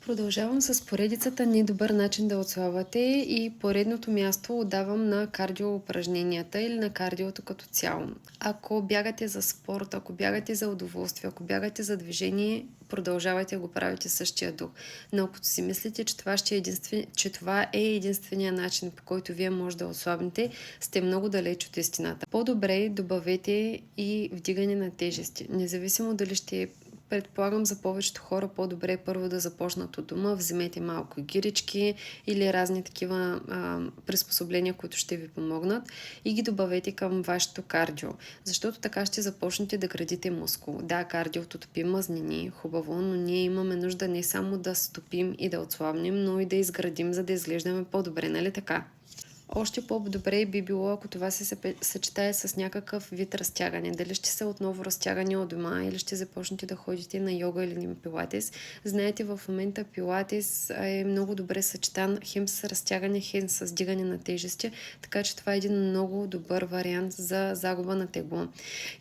Продължавам с поредицата ни добър начин да отслабвате и поредното място отдавам на кардио упражненията или на кардиото като цяло. Ако бягате за спорт, ако бягате за удоволствие, ако бягате за движение, продължавайте да го правите същия дух. Но ако си мислите, че че това е единствения начин, по който вие може да отслабнете, сте много далеч от истината. По-добре добавете и вдигане на тежести. Независимо дали ще предполагам за повечето хора по-добре е първо да започнат от дома, вземете малко гирички или разни такива приспособления, които ще ви помогнат и ги добавете към вашето кардио, защото така ще започнете да градите мускул. Да, кардиото топи мазнини, хубаво, но ние имаме нужда не само да стопим и да отслабнем, но и да изградим, за да изглеждаме по-добре, нали така? Още по-добре би било, ако това се съчетае с някакъв вид разтягане. Дали ще са отново разтягане от дома или ще започнете да ходите на йога или на пилатес. Знаете, в момента пилатес е много добре съчетан хем с разтягане, хем с дигане на тежести, така че това е един много добър вариант за загуба на тегло.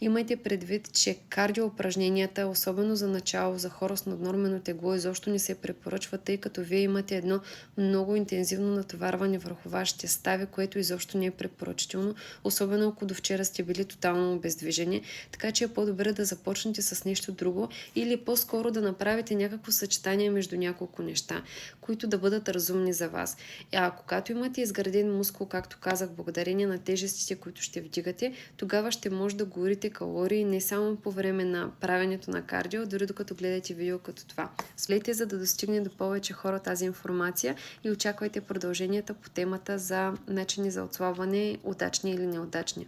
Имайте предвид, че кардио упражненията, особено за начало, за хора с наднормено тегло, изобщо не се препоръчва, тъй като вие имате едно много интензивно натоварване върху вашите стави, което изобщо не е препоръчително, особено ако до вчера сте били тотално обездвижени, така че е по-добре да започнете с нещо друго или по-скоро да направите някакво съчетание между няколко неща, които да бъдат разумни за вас. А когато имате изграден мускул, както казах, благодарение на тежестите, които ще вдигате, тогава ще може да горите калории не само по време на правенето на кардио, дори докато гледате видео като това. Следете, за да достигне до повече хора тази информация и очаквайте продълженията по темата за начини за отслабване, удачни или неудачни.